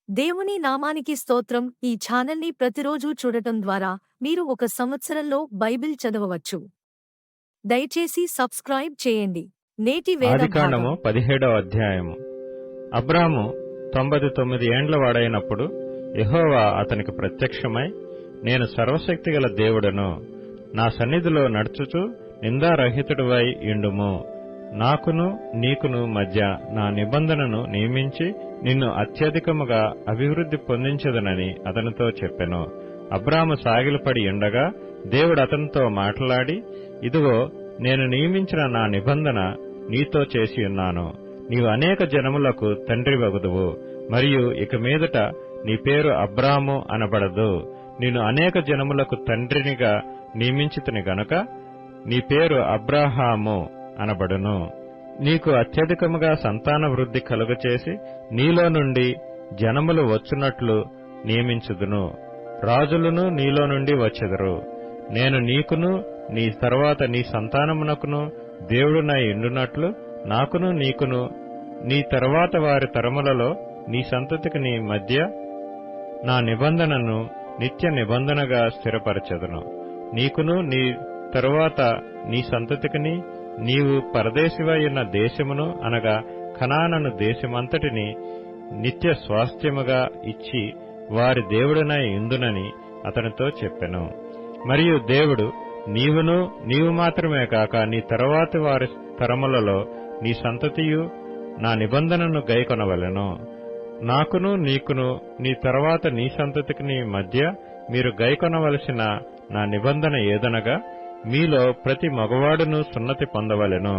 దేవుని నామానికి స్తోత్రం. ఈ ఛానల్ని ప్రతిరోజూ చూడటం ద్వారా మీరు ఒక సంవత్సరంలో బైబిల్ చదవవచ్చు. దయచేసి సబ్స్క్రైబ్ చేయండి. నేటి వేద ఆదికాండము భాగం 17వ అధ్యాయము. అబ్రాము 99 ఏండ్ల వాడైనప్పుడు యెహోవా అతనికి ప్రత్యక్షమై, నేను సర్వశక్తిగల దేవుడను, నా సన్నిధిలో నడుచుచు నిందారహితుడివై యుండుము. నాకును నీకును మధ్య నా నిబంధనను నియమించి నిన్ను అత్యధికముగా అభివృద్ధి పొందించదనని అతనితో చెప్పెను. అబ్రాము సాగిలపడి ఉండగా దేవుడు అతనితో మాట్లాడి, ఇదిగో నేను నియమించిన నా నిబంధన నీతో చేసియున్నాను. నీవు అనేక జనములకు తండ్రివగుదువు, మరియు ఇక మీదట నీ పేరు అబ్రాము అనబడదు. నిన్ను అనేక జనములకు తండ్రినిగా నియమించితిని గనుక నీ పేరు అబ్రాహాము అనబడును. నీకు అత్యధికముగా సంతాన వృద్ధి కలుగచేసి నీలో నుండి జనములు వచ్చునట్లు నియమించుదును. రాజులను నీలో నుండి వచ్చెదరు. నేను నీకును నీ తరువాత నీ సంతానమునకును దేవుడునై ఉండునట్లు నాకును నీకును నీ తరువాత వారి తరములలో నీ సంతతికి నీ మధ్య నా నిబంధనను నిత్య నిబంధనగా స్థిరపరచెదను. నీకును నీ తరువాత నీ సంతతికిని నీవు పరదేశివై ఉన్న దేశమును అనగా కనాను దేశమంతటిని నిత్య స్వాస్థ్యముగా ఇచ్చి వారి దేవుడనై ఉందునని అతనితో చెప్పెను. మరియు దేవుడు, నీవు మాత్రమే కాక నీ తరువాతి వారి తరములలో నీ సంతతియు నా నిబంధనను గైకొనవలెను. నాకును నీకును నీ తరువాత నీ సంతతికి మధ్య మీరు గైకొనవలసిన నా నిబంధన ఏదనగా, మీలో ప్రతి మగవాడును సున్నతి పొందవలెను.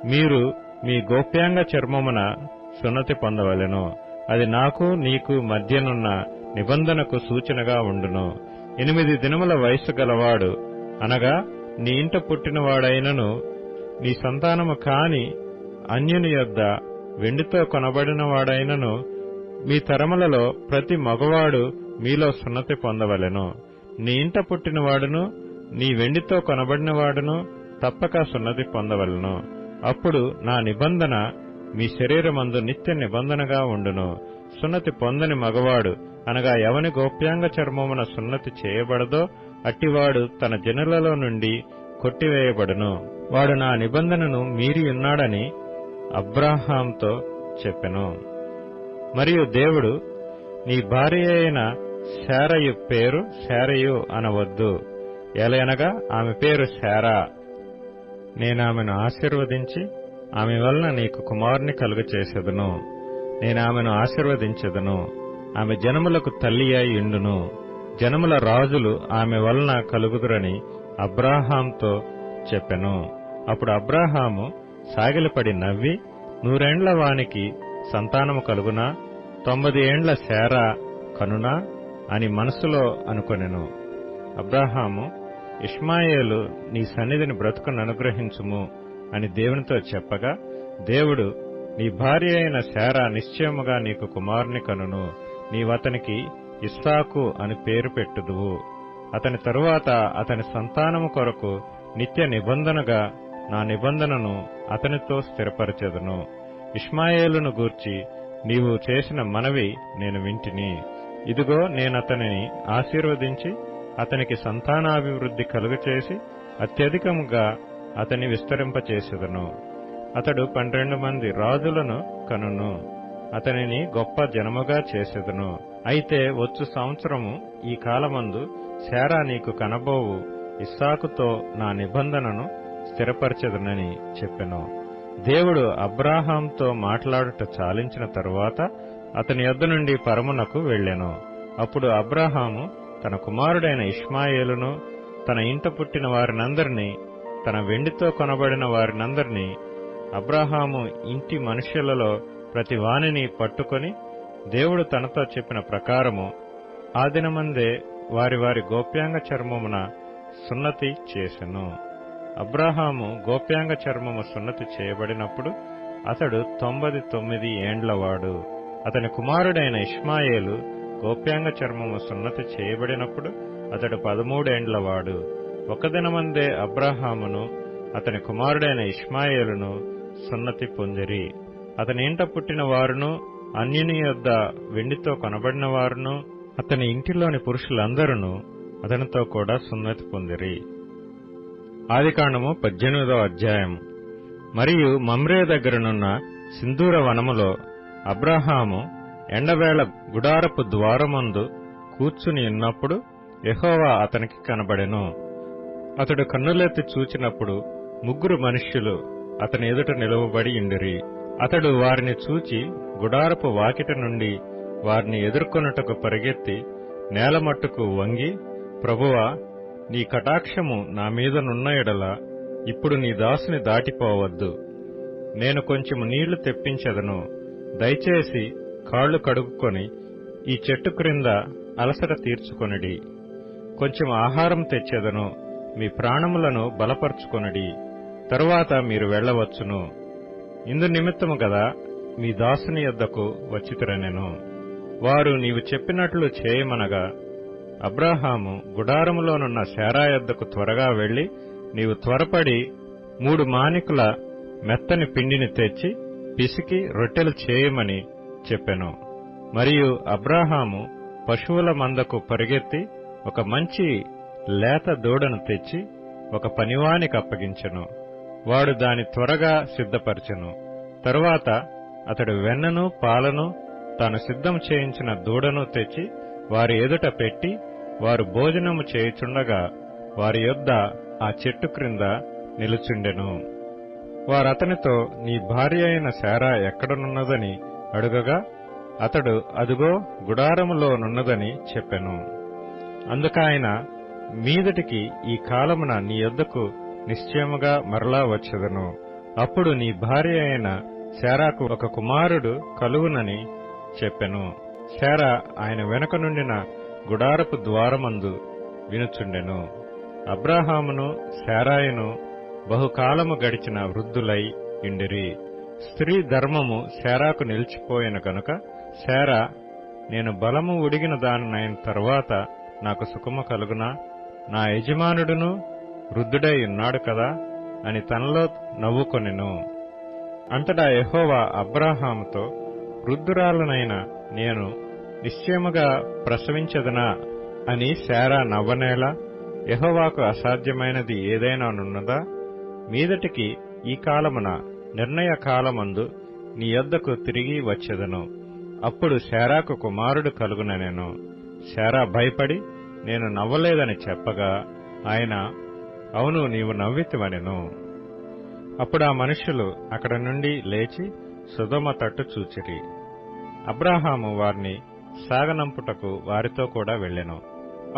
మీరు మీ గోప్యాంగ చర్మమున సున్నతి పొందవలెను. అది నాకు నీకు మధ్యనున్న నిబంధనకు సూచనగా ఉండును. 8 దినముల వయస్సు గలవాడు అనగా నీ ఇంట పుట్టినవాడైనను నీ సంతానము కాని అన్యుని యొద్ద వెండితో కొనబడినవాడైనను మీ తరములలో ప్రతి మగవాడు మీలో సున్నతి పొందవలెను. నీ ఇంట పుట్టినవాడును నీ వెండితో కొనబడినవాడును తప్పక సున్నతి పొందవలెను. అప్పుడు నా నిబంధన మీ శరీరమందు నిత్య నిబంధనగా ఉండును. సున్నతి పొందని మగవాడు అనగా ఎవని గోప్యాంగ చర్మమున సున్నతి చేయబడదో అట్టివాడు తన జనులలో నుండి కొట్టివేయబడును. వాడు నా నిబంధనను మీరి ఉన్నాడని అబ్రాహాంతో చెప్పెను. మరియు దేవుడు, నీ భార్య అయిన శారయు పేరు శారయు అనవద్దు, ఎలయనగా ఆమె పేరు శారా. నేనామెను ఆశీర్వదించి ఆమె వలన నీకు కుమారుని కలుగచేసెదను. నేనామెను ఆశీర్వదించెదను. ఆమె జనములకు తల్లి అయి ఉండును. జనముల రాజులు ఆమె వలన కలుగుదురని అబ్రాహాంతో చెప్పెను. అప్పుడు అబ్రాహాము సాగిలపడి నవ్వి, 100 ఏండ్ల వానికి సంతానము కలుగునా, 90 ఏండ్ల శారా కనునా అని మనసులో అనుకొనెను. అబ్రాహాము, ఇష్మాయేలు నీ సన్నిధిని బ్రతుకును అనుగ్రహించుము అని దేవునితో చెప్పగా, దేవుడు, నీ భార్య అయిన శారా నిశ్చయముగా నీకు కుమారుని కనును. నీవతనికి ఇస్సాకు అని పేరు పెట్టుదువు. అతని తరువాత అతని సంతానము కొరకు నిత్య నిబంధనగా నా నిబంధనను అతనితో స్థిరపరచెదను. ఇష్మాయేలును గూర్చి నీవు చేసిన మనవి నేను వింటిని. ఇదిగో నేనతనిని ఆశీర్వదించి అతనికి సంతానాభివృద్ధి కలుగచేసి అత్యధికముగా అతని విస్తరింపచేసెదను. అతడు 12 మంది రాజులను కనును. అతనిని గొప్ప జనముగా చేసెదను. అయితే వచ్చు సంవత్సరము ఈ కాలమందు శారా నీకు కనబోవు ఇస్సాకుతో నా నిబంధనను స్థిరపరచెదనని చెప్పెను. దేవుడు అబ్రాహాంతో మాట్లాడుట చాలించిన తరువాత అతని యొద్ద నుండి పరమునకు వెళ్ళెను. అప్పుడు అబ్రాహాము తన కుమారుడైన ఇష్మాయేలును, తన ఇంట పుట్టిన వారినందరినీ, తన వెండితో కొనబడిన వారినందరినీ, అబ్రాహాము ఇంటి మనుష్యులలో ప్రతి వానిని పట్టుకొని దేవుడు తనతో చెప్పిన ప్రకారము ఆ దినమందే వారి వారి గోప్యాంగ చర్మమున సున్నతి చేసెను. అబ్రాహాము గోప్యాంగ చర్మము సున్నతి చేయబడినప్పుడు అతడు 99 ఏండ్లవాడు. అతని కుమారుడైన ఇష్మాయేలు గోప్యాంగ చర్మము సున్నతి చేయబడినప్పుడు అతడు 13 ఏండ్లవాడు. ఒక దినమందే అబ్రాహామును అతని కుమారుడైన ఇష్మాయేలును సున్నతి పొందిరి. అతని ఇంట పుట్టిన వారును అన్యుని యొద్ద వెండితో కొనబడిన వారును అతని ఇంటిలోని పురుషులందరూ అతనితో కూడా సున్నతి పొందిరి. ఆదికాండము 18వ అధ్యాయం. మరియు మమ్రే దగ్గరనున్న సింధూర వనములో అబ్రాహాము ఎండవేళ గుడారపు ద్వారమందు కూర్చుని ఉన్నప్పుడు యెహోవా అతనికి కనబడెను. అతడు కన్నులెత్తి చూచినప్పుడు 3 మనుష్యులు అతని ఎదుట నిలువబడి ఉండిరి. అతడు వారిని చూచి గుడారపు వాకిట నుండి వారిని ఎదుర్కొనుటకు పరిగెత్తి నేలమట్టుకు వంగి, ప్రభువా, నీ కటాక్షము నా మీదనున్న ఎడల ఇప్పుడు నీ దాసుని దాటిపోవద్దు. నేను కొంచెము నీళ్లు తెప్పించెదను. దయచేసి కాళ్లు కడుగుకొని ఈ చెట్టు క్రింద అలసట తీర్చుకొనిడి. కొంచెం ఆహారం తెచ్చెదను. మీ ప్రాణములను బలపరుచుకొనిడి. తరువాత మీరు వెళ్లవచ్చును. ఇందు నిమిత్తము గదా మీ దాసుని యొద్దకు వచ్చితిరనెను. వారు నీవు చెప్పినట్లు చేయమనగా అబ్రాహాము గుడారములోనున్న శారా యొద్దకు త్వరగా వెళ్లి, నీవు త్వరపడి 3 మానికల మెత్తని పిండిని తెచ్చి పిసికి రొట్టెలు చేయమని చెప్పెను. మరియు అబ్రాహాము పశువుల మందకు పరిగెత్తి ఒక మంచి లేత దూడను తెచ్చి ఒక పనివానికి అప్పగించెను. వాడు దాని త్వరగా సిద్ధపరచెను. తరువాత అతడు వెన్నను పాలను తాను సిద్ధం చేయించిన దూడను తెచ్చి వారి ఎదుట పెట్టి, వారు భోజనము చేయుచుండగా వారి యొద్ద ఆ చెట్టు క్రింద నిలుచుండెను. వారతనితో, నీ భార్య అయిన శారా ఎక్కడనున్నదని అడుగగా అతడు, అదుగో గుడారములోనున్నదని చెప్పెను. అందుకాయన, మీదటికి ఈ కాలమున నీ యొద్దకు నిశ్చయముగా మరలా వచ్చెదను. అప్పుడు నీ భార్య అయిన శారాకు ఒక కుమారుడు కలుగునని చెప్పెను. శారా ఆయన వెనుక నుండిన గుడారపు ద్వారమందు వినుచుండెను. అబ్రాహామును శారాయును బహుకాలము గడిచిన వృద్ధులై ఇండిరి. స్త్రీ ధర్మము శారాకు నిలిచిపోయిన గనుక శారా, నేను బలము ఉడిగిన దానినైన తరువాత నాకు సుఖము కలుగునా? నా యజమానుడును వృద్ధుడై ఉన్నాడు కదా అని తనలో నవ్వుకొనెను. అంతటా యెహోవా అబ్రాహాముతో, వృద్ధురాలనైన నేను నిశ్చయముగా ప్రసవించదనా అని శారా నవ్వనేలా? యెహోవాకు అసాధ్యమైనది ఏదైనానున్నదా? మీదటికి ఈ కాలమున నిర్ణయ కాలమందు నీ యొద్దకు తిరిగి వచ్చెదను. అప్పుడు శారాకు కుమారుడు కలుగుననెను. శారా భయపడి, నేను నవ్వలేదని చెప్పగా ఆయన, అవును, నీవు నవ్వితివనెను. అప్పుడు ఆ మనుష్యులు అక్కడ నుండి లేచి సొదొమ తట్టు చూచిరి. అబ్రాహాము వారిని సాగనంపుటకు వారితో కూడా వెళ్ళెను.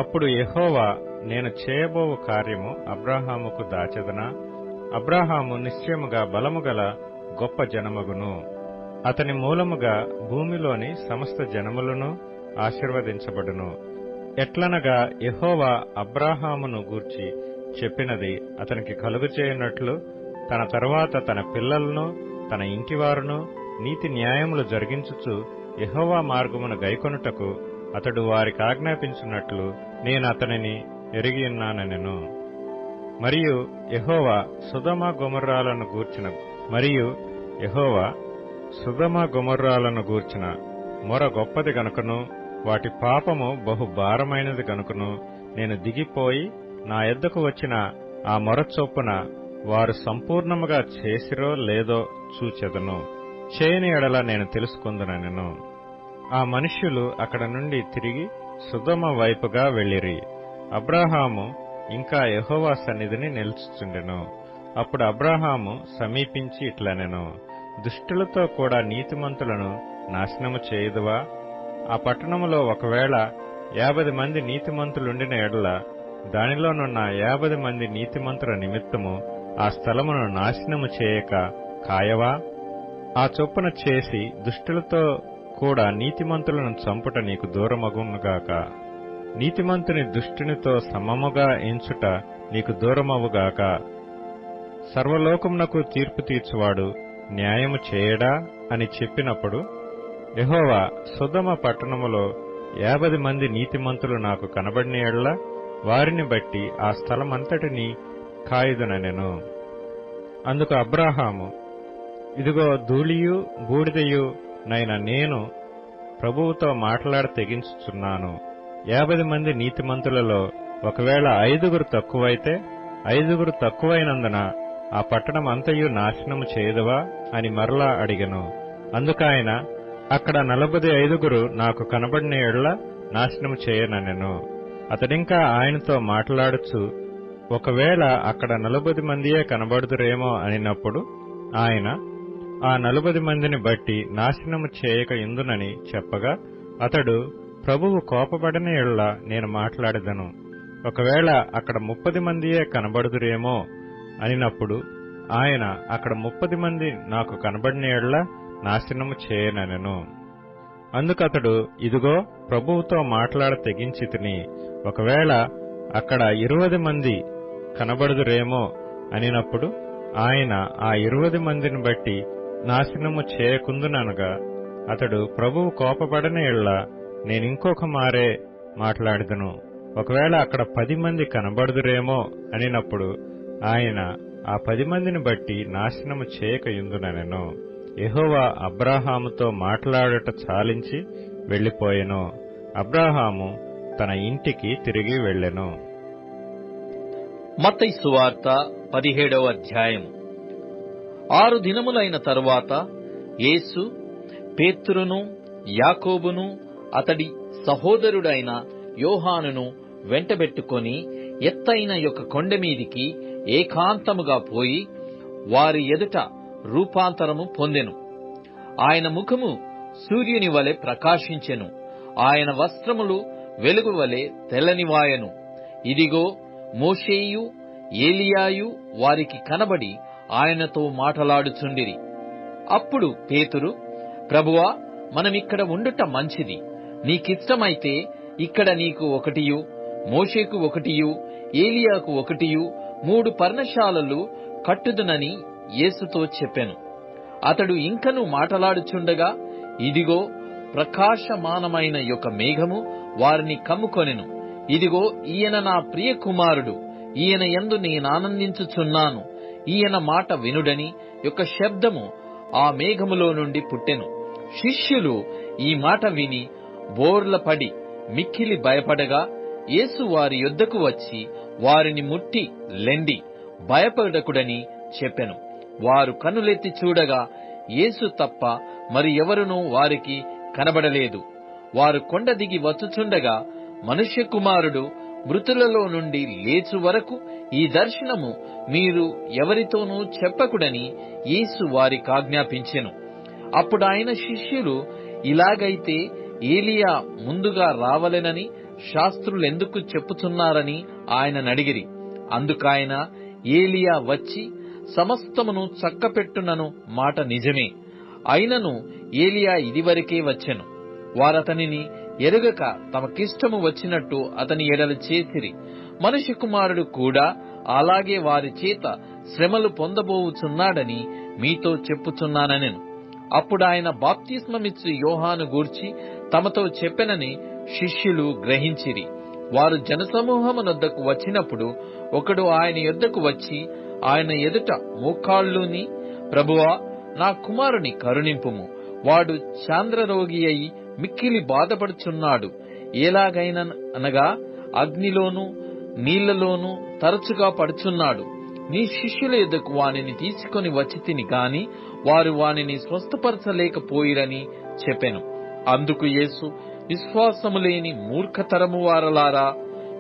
అప్పుడు యెహోవా, నేను చేయబోవు కార్యము అబ్రాహాముకు దాచెదనా? అబ్రాహాము నిశ్చయముగా బలముగల గొప్ప జనమగును. అతని మూలముగా భూమిలోని సమస్త జనములను ఆశీర్వదించబడును. ఎట్లనగా యెహోవా అబ్రాహామును గూర్చి చెప్పినది అతనికి కలుగుచేయునట్లు తన తరువాత తన పిల్లలను తన ఇంటివారును నీతి న్యాయములు జరిగించుచు యెహోవా మార్గమును గైకొనుటకు అతడు వారికి ఆజ్ఞాపించున్నట్లు నేను అతనిని ఎరిగియున్నానెను. మరియు యెహోవా సొదొమ గొమొర్రాలను గూర్చిన మొర గొప్పది గనుకను వాటి పాపము బహు భారమైనది గనుకను నేను దిగిపోయి నా యొద్దకు వచ్చిన ఆ మొర చొప్పున వారు సంపూర్ణముగా చేసిరో లేదో చూచెదను. చేయని ఎడల నేను తెలుసుకొందునెను. ఆ మనుష్యులు అక్కడ నుండి తిరిగి సొదొమ వైపుగా వెళ్ళిరి. అబ్రాహాము ఇంకా యెహోవా సన్నిధిని నిలుచుచుండెను. అప్పుడు అబ్రాహాము సమీపించి ఇట్లనెను, దుష్టులతో కూడా నీతిమంతులను నాశనము చేయుదువా? ఆ పట్టణములో ఒకవేళ 50 మంది నీతిమంతులుండిన ఎడల దానిలోనున్న 50 మంది నీతిమంతుల నిమిత్తము ఆ స్థలమును నాశనము చేయక కాయవా? ఆ చొప్పున చేసి దుష్టులతో కూడా నీతిమంతులను చంపుట నీకు దూరమగునుగాక. నీతిమంతుని దుష్టునితో సమముగా ఎంచుట నీకు దూరమవుగాక. సర్వలోకమునకు తీర్పు తీర్చువాడు న్యాయము చేయడా అని చెప్పినప్పుడు యెహోవా, సొదొమ పట్టణములో 50 మంది నీతిమంతులు నాకు కనబడిన యెడల వారిని బట్టి ఆ స్థలమంతటినీ కాయుదుననెను. అందుకు అబ్రాహాము, ఇదిగో ధూళియు బూడిదయు నైనా నేను ప్రభువుతో మాట్లాడ తెగించుచున్నాను. 50 మంది నీతిమంతులలో ఒకవేళ 5 తక్కువైతే 5 తక్కువైనందున ఆ పట్టణం అంతయు నాశనము చేయదువా అని మరలా అడిగెను. అందుకాయన, అక్కడ 45 నాకు కనబడిన యెడల నాశనము చేయననెను. అతడింకా ఆయనతో మాట్లాడుచు, ఒకవేళ అక్కడ 40 మందియే కనబడుదురేమో అనినప్పుడు ఆయన, ఆ 40 మందిని బట్టి నాశనము చేయక ఇందునని చెప్పగా, అతడు, ప్రభువు కోపపడిన యెడల నేను మాట్లాడెదను. ఒకవేళ అక్కడ 30 మందియే కనబడుదురేమో అనినప్పుడు ఆయన, అక్కడ 30 మంది నాకు కనబడిన యెడల నాశనము చేయననెను. అందుకతడు, ఇదిగో ప్రభువుతో మాట్లాడ తెగించితిని, ఒకవేళ అక్కడ 20 మంది కనబడుదురేమో అనినప్పుడు ఆయన, ఆ 20 మందిని బట్టి నాశనము చేయకుందుననగా, అతడు, ప్రభువు కోపపడిన యెడల నేనింకొక మారే మాట్లాడెదను. ఒకవేళ అక్కడ 10 మంది కనబడుదురేమో అనినప్పుడు ఆయన, ఆ 10 మందిని బట్టి నాశనము చేయక యుందుననెను. యెహోవా అబ్రాహాముతో మాట్లాడుట చాలించి వెళ్లిపోయెను. అబ్రాహాము తన ఇంటికి తిరిగి వెళ్ళెను. మత్తయి సువార్త 17వ అధ్యాయము. 6 దినములైన తరువాత యేసు పేతురును, యాకోబును, అతడి సహోదరుడైన యోహానును వెంటబెట్టుకొని ఎత్తైన యొక్క కొండ మీదికి ఏకాంతముగా పోయి వారి ఎదుట రూపాంతరము పొందెను. ఆయన ముఖము సూర్యుని వలె ప్రకాశించెను. ఆయన వస్త్రములు వెలుగు వలె తెల్లనివాయెను. ఇదిగో, మోషేయు ఏలియాయు వారికి కనబడి ఆయనతో మాటలాడుచుండిరి. అప్పుడు పేతురు, ప్రభువా, మనమిక్కడ ఉండుట మంచిది. నీకిష్టమైతే ఇక్కడ నీకు 1, మోషేకు 1, ఏలియాకు 1, 3 పర్ణశాలలు కట్టుదునని యేసుతో చెప్పెను. అతడు ఇంకను మాటలాడుచుండగా, ఇదిగో, ప్రకాశమానమైన యొక్క మేఘము వారిని కమ్ముకొనెను. ఇదిగో, ఈయన నా ప్రియ కుమారుడు, ఈయన యందు నేనానందించుచున్నాను, ఈయన మాట వినుడని యొక్క శబ్దము ఆ మేఘములో నుండి పుట్టెను. శిష్యులు ఈ మాట విని బోర్లపడి మిక్కిలి భయపడగా, యేసు వారి యొద్దకు వచ్చి వారిని ముట్టి లెండి, భయపడకుడని చెప్పెను. వారు కన్నులెత్తి చూడగా యేసు తప్ప మరి ఎవరునూ వారికి కనబడలేదు. వారు కొండ దిగి వచ్చుచుండగా, మనుష్య కుమారుడు మృతులలో నుండి లేచు వరకు ఈ దర్శనము మీరు ఎవరితోనూ చెప్పకుడని యేసు వారికాజ్ఞాపించెను. అప్పుడాయన శిష్యులు, ఇలాగైతే ఏలియా ముందుగా రావలెనని శాస్త్రులెందుకు చెప్పుచున్నారని ఆయననడిగిరి. అందుకాయన, ఏలియా వచ్చి సమస్తమును చక్కపెట్టునను మాట నిజమే. అయినను ఏలియా ఇదివరకే వచ్చెను. వారతనిని ఎరుగక తమకిష్టము వచ్చినట్టు అతని ఎడల చేసిరి. మనుష్య కుమారుడు కూడా అలాగే వారి చేత శ్రమలు పొందబోవుచున్నాడని మీతో చెప్పుచున్నానెను. అప్పుడాయన బాప్తిస్మమిచ్చు యోహాను గూర్చి తమతో చెప్పెనని శిష్యులు గ్రహించిరి. వారు జనసమూహమునొద్దకు వచ్చినప్పుడు ఒకడు ఆయన యొద్దకు వచ్చి ఆయన ఎదుట మోకాళ్ళూని, ప్రభువా, నా కుమారుని కరుణింపుము, వాడు చాంద్రరోగి అయి మిక్కిలి బాధపడుచున్నాడు. ఎలాగైననగా అగ్నిలోను నీళ్లలోనూ తరచుగా పడుచున్నాడు. నీ శిష్యుల యొద్దకు వానిని తీసుకొని వచ్చితిని గాని వారు వానిని స్వస్థపరచలేకపోయిరని చెప్పెను. అందుకు యేసు, విశ్వాసము లేని మూర్ఖతరము వారలారా,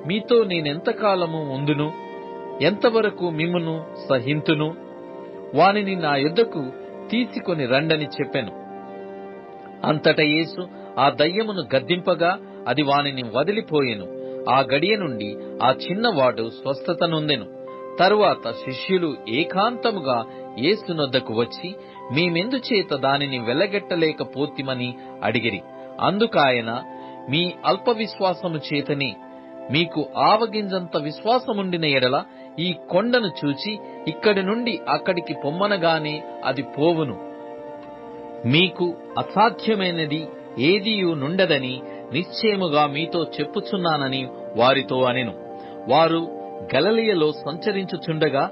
మీతో నేనెంతకాలము ఉందును? ఎంతవరకు మిమ్మును సహింతును? వానిని నా యొద్దకు తీసుకొని రండని చెప్పెను. అంతట యేసు ఆ దయ్యమును గద్దింపగా అది వానిని వదిలిపోయెను. ఆ గడియ నుండి ఆ చిన్నవాడు స్వస్థత నొందెను. తరువాత శిష్యులు ఏకాంతముగా యేసునొద్దకు వచ్చి, మేమెందుచేత దానిని వెళ్లగెట్టలేకపోతిమని అడిగిరి. అందుకాయన, మీ అల్ప విశ్వాసము చేతనే. మీకు ఆవగింజంత విశ్వాసముండిన ఎడల ఈ కొండను చూచి ఇక్కడి నుండి అక్కడికి పొమ్మనగానే అది పోవును. మీకు అసాధ్యమైనది ఏదియూ నుండదని నిశ్చయముగా మీతో చెప్పుచున్నానని వారితో అనెను. వారు గలిలయలో సంచరించుచుండగా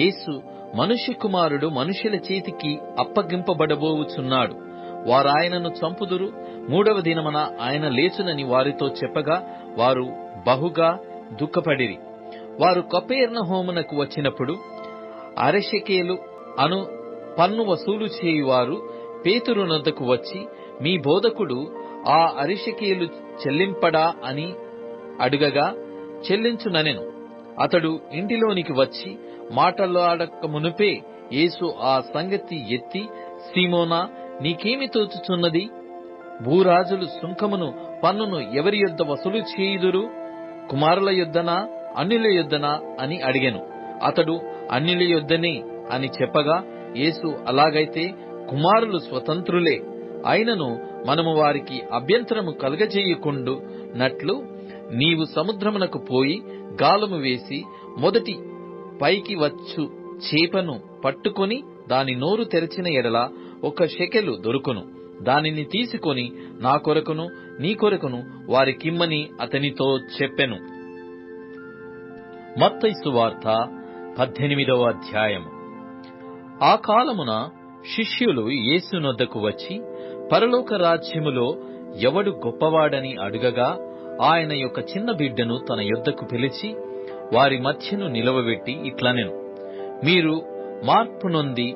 యేసు, మనుష్య కుమారుడు మనుషుల చేతికి అప్పగింపబడబోవుచున్నాడు, వారాయనను చంపుదురు, 3వ దినమున ఆయన లేచునని వారితో చెప్పగా వారు బహుగా దుఃఖపడిరి. వారు కపెర్నహూమునకు వచ్చినప్పుడు అరశెకేలు అను పన్ను వసూలు చేయువారు పేతురునొద్దకు వచ్చి, మీ బోధకుడు ఆ అరశెకేలు చెల్లింపడా అని అడుగగా, చెల్లించుననెను. అతడు ఇంటిలోనికి వచ్చి మాటలాడక మునుపే యేసు ఆ సంగతి ఎత్తి, సీమోనా, నీకేమి తోచుచున్నది? భూరాజులు సుంకమును పన్నును ఎవరి యొద్ద వసూలు చేయుదురు? కుమారుల యొద్దనా, అన్యుల యొద్దనా అని అడిగెను. అతడు అన్యుల యొద్దనే అని చెప్పగా, యేసు, అలాగైతే కుమారులు స్వతంత్రులే. అయినను మనము వారికి అభ్యంతరము కలుగజేయకుండునట్లు నీవు సముద్రమునకు పోయి గాలము వేసి మొదటి పైకి వచ్చు చేపను పట్టుకొని దాని నోరు తెరచిన ఎడల 1 షెకెలు దొరుకును. దానిని తీసుకొని నా కొరకును నీ కొరకును వారికిమ్మని అతనితో చెప్పెను. మత్తయి సువార్త 18వ అధ్యాయము. ఆ కాలమున శిష్యులు యేసునొద్దకు వచ్చి, పరలోక రాజ్యములో ఎవడు గొప్పవాడని అడుగగా, ఆయన యొక్క చిన్న బిడ్డను తన యొద్దకు పిలిచి వారి మధ్యను నిలవబెట్టి ఇట్లనెను, మీరు మార్పు నొంది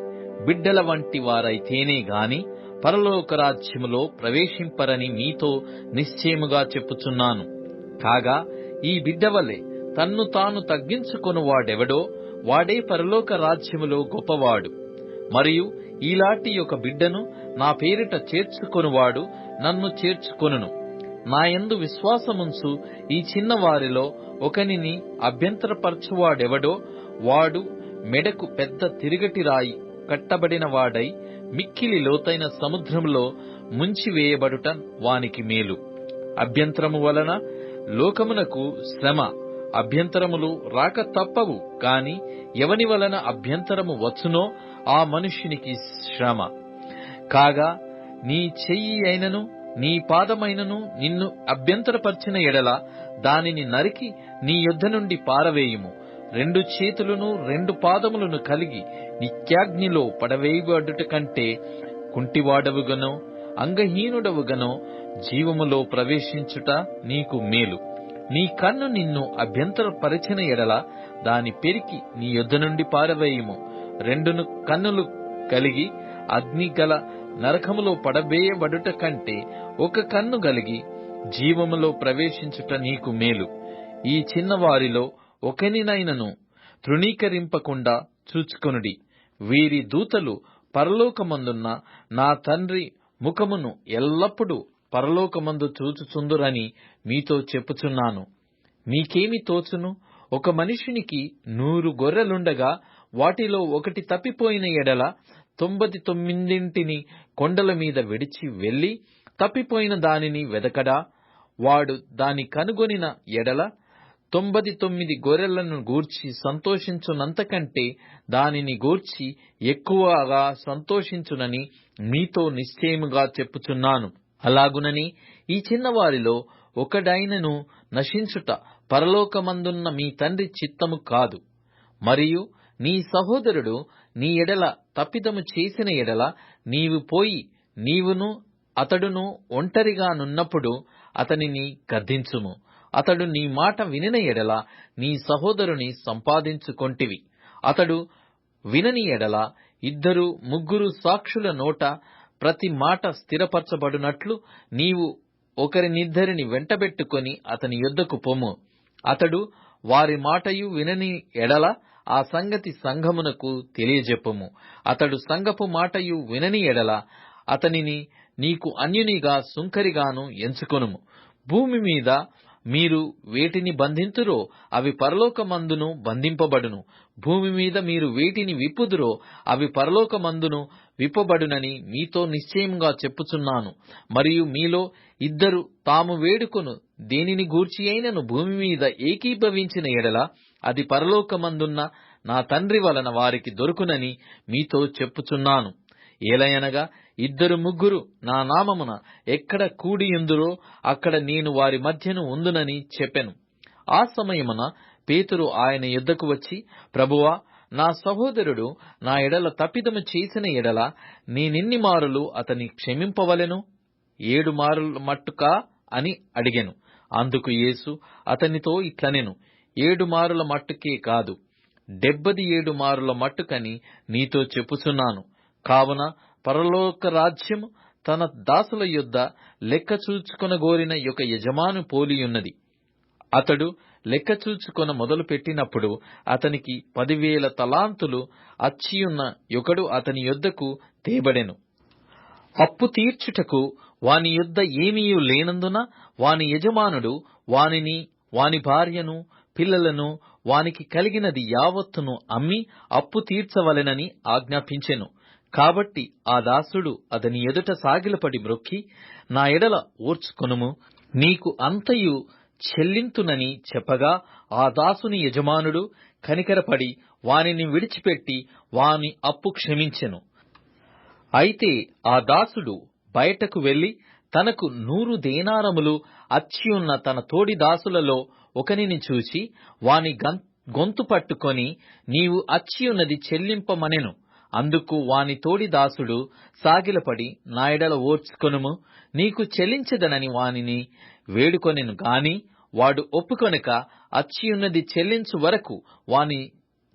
బిడ్డల వంటి వారైతేనే గాని పరలోక రాజ్యములో ప్రవేశింపరని మీతో నిశ్చయముగా చెప్పుచున్నాను. కాగా ఈ బిడ్డ వలె తన్ను తాను తగ్గించుకొనువాడెవడో వాడే పరలోక రాజ్యములో గొప్పవాడు. మరియు ఈలాంటి ఒక బిడ్డను నా పేరిట చేర్చుకొనువాడు నన్ను చేర్చుకొనును. నాయందు విశ్వాసముంచు ఈ చిన్నవారిలో ఒకనిని అభ్యంతరపరచువాడెవడో వాడు మెడకు పెద్ద తిరుగటి రాయి కట్టబడిన వాడై మిక్కిలి లోతైన సముద్రములో ముంచివేయబడుట వానికి మేలు. అభ్యంతరము వలన లోకమునకు శ్రమ, అభ్యంతరములు రాక తప్పవు. కాని ఎవని వలన అభ్యంతరము వచ్చునో ఆ మనుష్యునికి శ్రమ. కాగా నీ చెయ్యి అయినను నీ పాదమైనను నిన్ను అభ్యంతరపరిచిన ఎడల దానిని నరికి నీ యొద్ద నుండి పారవేయుము. 2 చేతులను 2 పాదములను కలిగి నిత్యాగ్నిలో పడవేయబడుట కంటే కుంటివాడవుగనో అంగహీనుడవుగనో జీవములో ప్రవేశించుట నీకు మేలు. నీ కన్ను నిన్ను అభ్యంతరపరిచిన ఎడల దాని పెరికి నీ యొద్ద నుండి పారవేయుము. 2 కన్నులు కలిగి అగ్నిగల నరకములో పడవేయబడుట కంటే 1 కన్ను కలిగి జీవములో ప్రవేశించుట నీకు మేలు. ఈ చిన్నవారిలో ఒకనినైనను తృణీకరింపకుండా చూచుకొనుడి. వీరి దూతలు పరలోకమందున్న నా తండ్రి ముఖమును ఎల్లప్పుడూ పరలోకమందు చూచుచుందురని మీతో చెప్పుచున్నాను. మీకేమి తోచును? ఒక మనుషునికి 100 గొర్రెలుండగా వాటిలో ఒకటి తప్పిపోయిన ఎడల 99 కొండల మీద విడిచి వెళ్లి తప్పిపోయిన దానిని వెదకడా? వాడు దాని కనుగొనిన ఎడల 99 గొర్రెలను గూర్చి సంతోషించునంతకంటే దానిని గూర్చి ఎక్కువగా సంతోషించునని మీతో నిశ్చయముగా చెప్పుచున్నాను. అలాగునని ఈ చిన్నవారిలో ఒకడైనను నశించుట పరలోకమందున్న మీ తండ్రి చిత్తము కాదు. మరియు నీ సహోదరుడు నీ ఎడల తప్పిదము చేసిన ఎడల నీవు పోయి నీవును అతడును ఒంటరిగా నున్నప్పుడు అతనిని గద్దించుము. అతడు నీ మాట వినిన ఎడల నీ సహోదరుని సంపాదించుకొంటివి. అతడు వినని ఎడల 2, 3 సాక్షుల నోట ప్రతి మాట స్థిరపరచబడినట్లు నీవు ఒకరినిద్దరిని వెంటబెట్టుకొని అతని యొద్దకు పొమ్ము. అతడు వారి మాటయు వినని ఎడల ఆ సంగతి సంఘమునకు తెలియజెప్పుము. అతడు సంఘపు మాటయు వినని ఎడల అతనిని నీకు అన్యునిగా సుంకరిగాను ఎంచుకొనుము. భూమి మీద మీరు వేటిని బంధింతురో అవి పరలోకమందును బంధింపబడును. భూమి మీద మీరు వేటిని విప్పుదురో అవి పరలోకమందును విప్పబడునని మీతో నిశ్చయముగా చెప్పుచున్నాను. మరియు మీలో 2 తాము వేడుకొను దేనిని గూర్చి అయినను భూమి మీద ఏకీభవించిన ఎడల అది పరలోకమందున్న నా తండ్రి వలన వారికి దొరుకునని మీతో చెప్పుచున్నాను. ఏలయనగా 2, 3 నా నామమున ఎక్కడ కూడియుందురో అక్కడ నేను వారి మధ్యను ఉందునని చెప్పెను. ఆ సమయమున పేతురు ఆయన యొద్దకు వచ్చి, ప్రభువా, నా సహోదరుడు నా ఎడల తప్పిదము చేసిన ఎడల నేనెన్ని మారులు అతని క్షమింపవలెను? 7 మారుల మట్టుకా అని అడిగెను. అందుకు యేసు అతనితో ఇట్లనెను, 7 మారుల మట్టుకే కాదు, 77 మారుల మట్టుకని నీతో చెప్పుచున్నాను. కావున పరలోక రాజ్యము తన దాసుల యొద్ద లెక్క చూచుకొనగోరిన యొక్క యజమాను పోలియున్నది. అతడు లెక్క చూచుకొన మొదలు పెట్టినప్పుడు అతనికి 10,000 తలాంతులు అచ్చియున్న ఒకడు అతని యొద్దకు తేబడెను. అప్పు తీర్చుటకు వాని యొద్ద ఏమీయూ లేనందున వాని యజమానుడు వానిని, వాని భార్యను, పిల్లలను, వానికి కలిగినది యావత్తును అమ్మి అప్పు తీర్చవలెనని ఆజ్ఞాపించెను. కాబట్టి ఆ దాసుడు అతని ఎదుట సాగిలపడి మ్రొక్కి, నా ఎడల ఓర్చుకొనుము, నీకు అంతయు చెల్లింతునని చెప్పగా, ఆ దాసుని యజమానుడు కనికరపడి వానిని విడిచిపెట్టి వాని అప్పు క్షమించెను. అయితే ఆ దాసుడు బయటకు వెళ్లి తనకు 100 దేనారములు అచ్చియున్న తన తోడి దాసులలో ఒకనిని చూచి వాని గొంతు పట్టుకొని, నీవు అచ్చియున్నది చెల్లింపమనెను. అందుకు వాని తోడి దాసుడు సాగిలపడి, నా ఎడల ఓర్చుకొనుము, నీకు చెల్లించెదనని వానిని వేడుకొనెను గాని వాడు ఒప్పుకొనక అచ్చియున్నది చెల్లించు వరకు వాని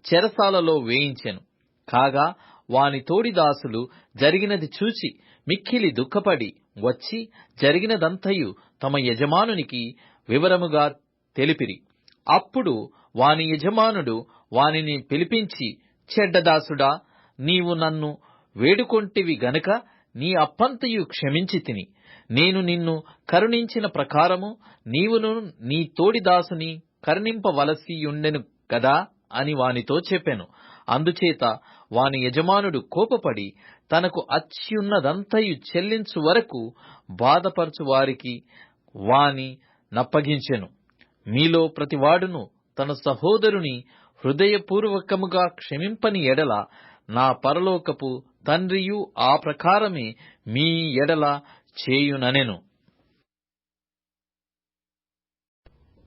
చెరసాలలో వేయించెను. కాగా వాని తోడి దాసులు జరిగినది చూచి మిక్కిలి దుఃఖపడి వచ్చి జరిగినదంతయు తమ యజమానునికి వివరముగా తెలిపిరి. అప్పుడు వాని యజమానుడు వానిని పిలిపించి, చెడ్డదాసుడా, నీవు నన్ను వేడుకొంటివి గనుక నీ అప్పంతయు క్షమించి తిని, నేను నిన్ను కరుణించిన ప్రకారము నీవును నీ తోడి దాసుని కరుణింపవలసియుండెను గదా అని వానితో చెప్పెను. అందుచేత వాని యజమానుడు కోపపడి తనకు అచ్చియున్నదంతయు చెల్లించు వరకు బాధపరచు వారికి వాని నప్పగించెను. మీలో ప్రతివాడును తన సహోదరుని హృదయపూర్వకముగా క్షమింపని ఎడల నా పరలోకపు తండ్రియు ఆ ప్రకారమే మీ ఎడల చేయుననెను.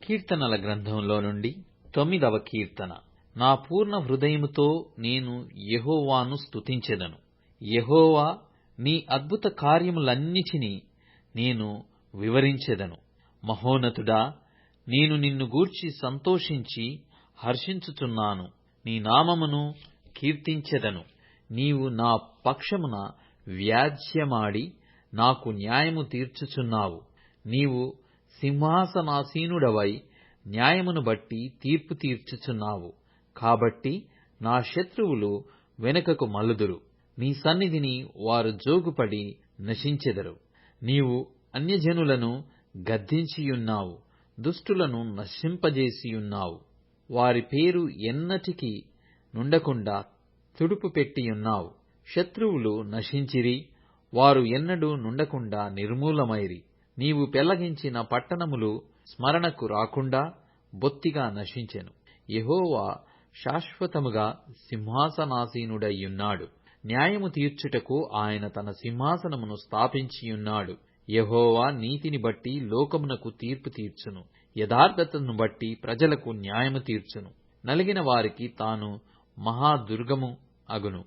కీర్తనల గ్రంథంలో నుండి 9వ కీర్తన. నా పూర్ణ హృదయముతో నేను యెహోవాను స్తుతించెదను. యెహోవా, నీ అద్భుత కార్యములన్నిటినీ నేను వివరించెదను. మహోన్నతుడా, నేను నిన్ను గూర్చి సంతోషించి హర్షించుచున్నాను. నీ నామమును కీర్తించెదను. నీవు నా పక్షమున వ్యాజ్యమాడి నాకు న్యాయము తీర్చుచున్నావు. నీవు సింహాసనాసీనుడవై న్యాయమును బట్టి తీర్పు తీర్చుచున్నావు. కాబట్టి నా శత్రువులు వెనుకకు మల్లుదురు. నీ సన్నిధిని వారు జోగుపడి నశించెదరు. నీవు అన్యజనులను గద్దించియున్నావు, దుష్టులను నశింపజేసియున్నావు. వారి పేరు ఎన్నటికీ నుండకుండా తుడుపు పెట్టియున్నావు. శత్రువులు నశించిరి, వారు ఎన్నడూ నుండకుండా నిర్మూలమైరి. నీవు పెళ్లగించిన పట్టణములు స్మరణకు రాకుండా బొత్తిగా నశించెను. యెహోవా శాశ్వతముగా సింహాసనాసీనుడయ్యున్నాడు. న్యాయము తీర్చుటకు ఆయన తన సింహాసనమును స్థాపించియున్నాడు. యెహోవా నీతిని బట్టి లోకమునకు తీర్పు తీర్చును. యథార్థతను బట్టి ప్రజలకు న్యాయము తీర్చును. నలిగిన వారికి తాను మహాదుర్గము అగును.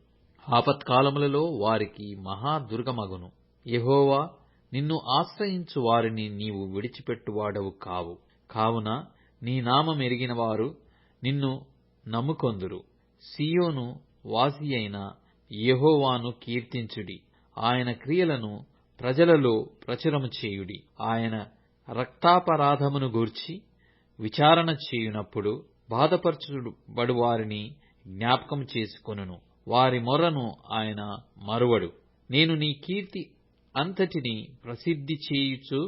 ఆపత్కాలములలో వారికి మహాదుర్గమగును. యెహోవా, నిన్ను ఆశ్రయించు వారిని నీవు విడిచిపెట్టువాడవు కావు. కావున నీ నామమెరిగిన వారు నిన్ను నమ్ముకొందురు. సీయోను వాసియైన యెహోవాను కీర్తించుడి. ఆయన క్రియలను ప్రజలలో ప్రచురము చేయుడి. ఆయన రక్తాపరాధమును గూర్చి విచారణ చేయునప్పుడు బాధపరచబడు వారిని జ్ఞాపకం చేసుకొనును. వారి మొర్రను ఆయన మరువడు. నేను నీ కీర్తి అంతటిని ప్రసిద్ధి చేయుచు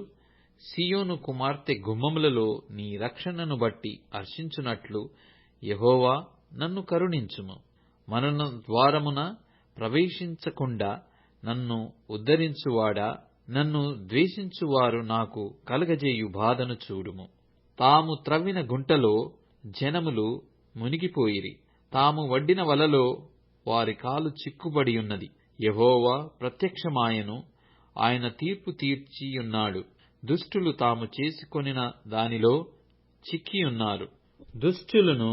సీయోను కుమార్తె గుమ్మములలో నీ రక్షణను బట్టి హర్షించునట్లు, యెహోవా, నన్ను కరుణించుము. మరణ ద్వారమున ప్రవేశించకుండా నన్ను ఉద్ధరించువాడా, నన్ను ద్వేషించువారు నాకు కలగజేయు బాధను చూడుము. తాము త్రవ్విన గుంటలో జనములు మునిగిపోయిరి. తాము వడ్డిన వలలో వారి కాలు చిక్కుబడియున్నది. యెహోవా ప్రత్యక్షమాయెను, ఆయన తీర్పు తీర్చియున్నాడు. దుష్టులు తాము చేసుకొనిన దానిలో చిక్కియున్నారు. దుష్టులను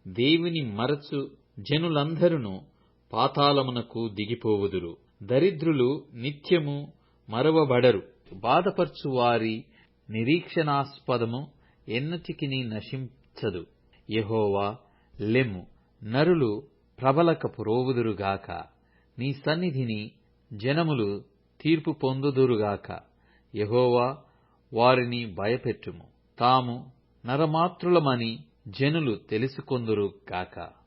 దేవుని మరచు జనులందరును పాతాళమునకు దిగిపోవుదురు. దరిద్రులు నిత్యము మరవబడరు. బాధపరచు వారి నిరీక్షణాస్పదము ఎన్నటికిని నశించదు. యెహోవా, లెమ్ము, నరులు ప్రబలక పురోవుదురుగాక. నీ సన్నిధిని జనములు తీర్పు పొందుదురుగాక. యెహోవా, వారిని భయపెట్టుము. తాము నరమాత్రులమని జనులు తెలుసుకొందురు గాక.